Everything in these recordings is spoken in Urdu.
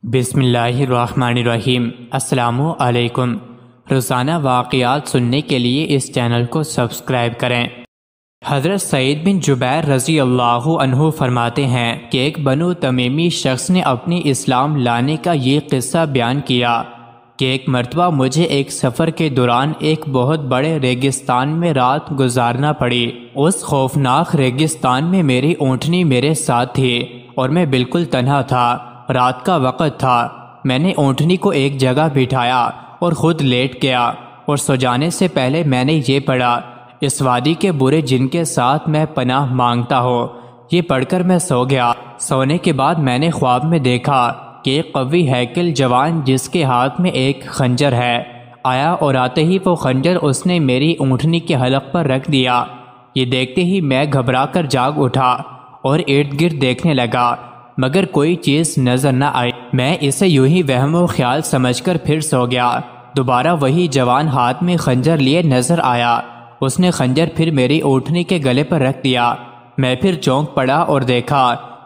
بسم اللہ الرحمن الرحیم۔ السلام علیکم۔ روزانہ واقعات سننے کے لیے اس چینل کو سبسکرائب کریں۔ حضرت سعید بن جبیر رضی اللہ عنہ فرماتے ہیں کہ ایک بنو تمیمی شخص نے اپنی اسلام لانے کا یہ قصہ بیان کیا کہ ایک مرتبہ مجھے ایک سفر کے دوران ایک بہت بڑے ریگستان میں رات گزارنا پڑی۔ اس خوفناک ریگستان میں میری اونٹنی میرے ساتھ تھی اور میں بالکل تنہا تھا۔ رات کا وقت تھا۔ میں نے اونٹنی کو ایک جگہ بٹھایا اور خود لیٹ گیا اور سو جانے سے پہلے میں نے یہ پڑھا، اس وادی کے برے جن کے ساتھ میں پناہ مانگتا ہوں۔ یہ پڑھ کر میں سو گیا۔ سونے کے بعد میں نے خواب میں دیکھا کہ ایک قوی ہیکل جوان جس کے ہاتھ میں ایک خنجر ہے آیا اور آتے ہی وہ خنجر اس نے میری اونٹنی کے حلق پر رکھ دیا۔ یہ دیکھتے ہی میں گھبرا کر جاگ اٹھا اور ارد گرد دیکھنے لگا، مگر کوئی چیز نظر نہ آئی۔ میں اسے یوں ہی وہم و خیال سمجھ کر پھر سو گیا۔ دوبارہ وہی جوان ہاتھ میں خنجر لیے نظر آیا۔ اس نے خنجر پھر میری اونٹنی کے گلے پر رکھ دیا۔ میں پھر چونک پڑا اور دیکھا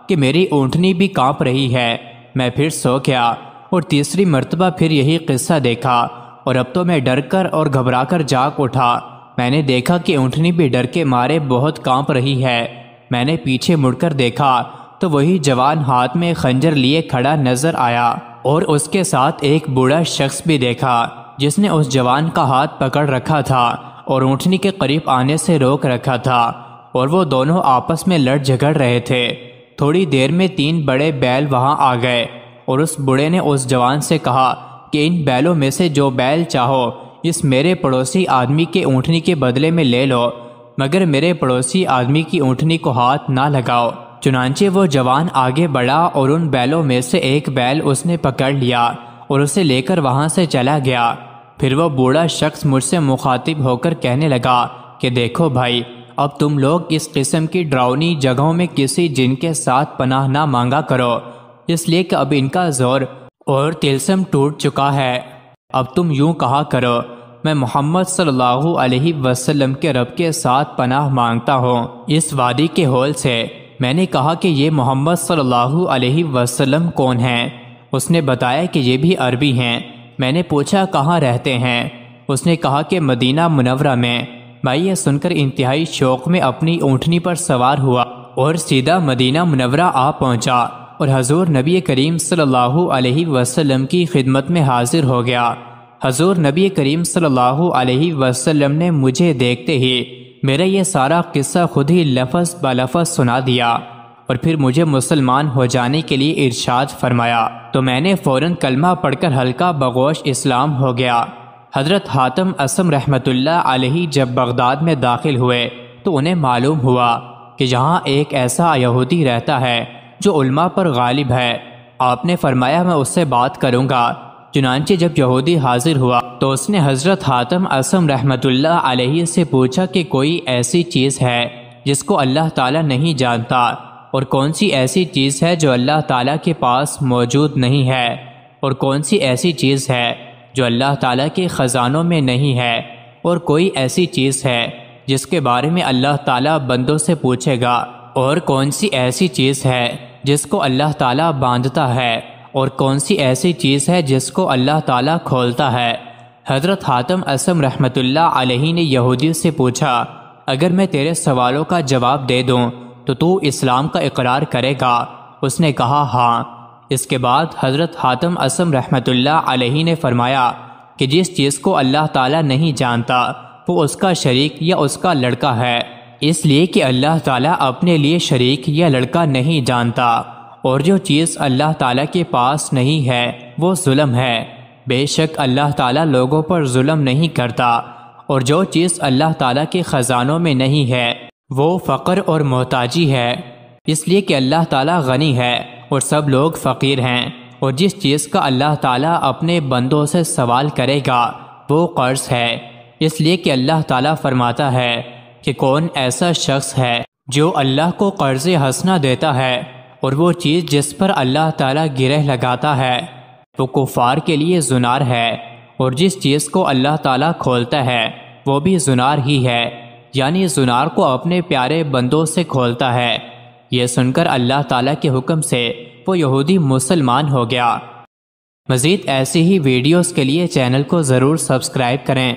کہ میری اونٹنی بھی کانپ رہی ہے۔ میں پھر سو گیا اور تیسری مرتبہ پھر یہی قصہ دیکھا، اور اب تو میں ڈر کر اور گھبرا کر جاگ اٹھا۔ میں نے دیکھا کہ اونٹنی بھی ڈر کے مارے بہت کانپ رہی ہے۔ میں نے پیچھے مڑ کر دیکھا تو وہی جوان ہاتھ میں خنجر لیے کھڑا نظر آیا، اور اس کے ساتھ ایک بوڑھا شخص بھی دیکھا جس نے اس جوان کا ہاتھ پکڑ رکھا تھا اور اونٹنی کے قریب آنے سے روک رکھا تھا، اور وہ دونوں آپس میں لڑ جھگڑ رہے تھے۔ تھوڑی دیر میں 3 بڑے بیل وہاں آ گئے، اور اس بوڑھے نے اس جوان سے کہا کہ ان بیلوں میں سے جو بیل چاہو اس میرے پڑوسی آدمی کے اونٹنی کے بدلے میں لے لو، مگر میرے پڑوسی آدمی کی اونٹنی کو ہاتھ نہ لگاؤ۔ چنانچہ وہ جوان آگے بڑھا اور ان بیلوں میں سے ایک بیل اس نے پکڑ لیا اور اسے لے کر وہاں سے چلا گیا۔ پھر وہ بوڑھا شخص مجھ سے مخاطب ہو کر کہنے لگا کہ دیکھو بھائی، اب تم لوگ اس قسم کی ڈراؤنی جگہوں میں کسی جن کے ساتھ پناہ نہ مانگا کرو، اس لیے کہ اب ان کا زور اور طلسم ٹوٹ چکا ہے۔ اب تم یوں کہا کرو، میں محمد صلی اللہ علیہ وسلم کے رب کے ساتھ پناہ مانگتا ہوں اس وادی کے ہول سے۔ میں نے کہا کہ یہ محمد صلی اللہ علیہ وسلم کون ہیں؟ اس نے بتایا کہ یہ بھی عربی ہیں۔ میں نے پوچھا کہاں رہتے ہیں؟ اس نے کہا کہ مدینہ منورہ میں۔ میں یہ سن کر انتہائی شوق میں اپنی اونٹنی پر سوار ہوا اور سیدھا مدینہ منورہ آ پہنچا، اور حضور نبی کریم صلی اللہ علیہ وسلم کی خدمت میں حاضر ہو گیا۔ حضور نبی کریم صلی اللہ علیہ وسلم نے مجھے دیکھتے ہی میرا یہ سارا قصہ خود ہی لفظ بلفظ سنا دیا، اور پھر مجھے مسلمان ہو جانے کے لیے ارشاد فرمایا، تو میں نے فوراً کلمہ پڑھ کر ہلکا بغوش اسلام ہو گیا۔ حضرت حاتم اصم رحمۃ اللہ علیہ جب بغداد میں داخل ہوئے تو انہیں معلوم ہوا کہ یہاں ایک ایسا یہودی رہتا ہے جو علماء پر غالب ہے۔ آپ نے فرمایا میں اس سے بات کروں گا۔ چنانچہ جب یہودی حاضر ہوا تو اس نے حضرت حاتم اصم رحمۃ اللہ علیہ سے پوچھا کہ کوئی ایسی چیز ہے جس کو اللہ تعالیٰ نہیں جانتا، اور کون سی ایسی چیز ہے جو اللہ تعالیٰ کے پاس موجود نہیں ہے، اور کون سی ایسی چیز ہے جو اللہ تعالیٰ کے خزانوں میں نہیں ہے، اور کوئی ایسی چیز ہے جس کے بارے میں اللہ تعالیٰ بندوں سے پوچھے گا، اور کون سی ایسی چیز ہے جس کو اللہ تعالیٰ باندھتا ہے، اور کون سی ایسی چیز ہے جس کو اللہ تعالیٰ کھولتا ہے۔ حضرت حاتم اصم رحمۃ اللہ علیہ نے یہودی سے پوچھا، اگر میں تیرے سوالوں کا جواب دے دوں تو اسلام کا اقرار کرے گا؟ اس نے کہا ہاں۔ اس کے بعد حضرت حاتم اصم رحمۃ اللہ علیہ نے فرمایا کہ جس چیز کو اللہ تعالیٰ نہیں جانتا وہ اس کا شریک یا اس کا لڑکا ہے، اس لیے کہ اللہ تعالیٰ اپنے لیے شریک یا لڑکا نہیں جانتا، اور جو چیز اللہ تعالیٰ کے پاس نہیں ہے وہ ظلم ہے۔ بے شک اللہ تعالیٰ لوگوں پر ظلم نہیں کرتا، اور جو چیز اللہ تعالیٰ کے خزانوں میں نہیں ہے وہ فقر اور محتاجی ہے، اس لیے کہ اللہ تعالیٰ غنی ہے اور سب لوگ فقیر ہیں، اور جس چیز کا اللہ تعالیٰ اپنے بندوں سے سوال کرے گا وہ قرض ہے، اس لیے کہ اللہ تعالیٰ فرماتا ہے کہ کون ایسا شخص ہے جو اللہ کو قرض حسنہ دیتا ہے، اور وہ چیز جس پر اللہ تعالیٰ گرہ لگاتا ہے وہ کفار کے لیے زنار ہے، اور جس چیز کو اللہ تعالیٰ کھولتا ہے وہ بھی زنار ہی ہے، یعنی زنار کو اپنے پیارے بندوں سے کھولتا ہے۔ یہ سن کر اللہ تعالیٰ کے حکم سے وہ یہودی مسلمان ہو گیا۔ مزید ایسی ہی ویڈیوز کے لیے چینل کو ضرور سبسکرائب کریں۔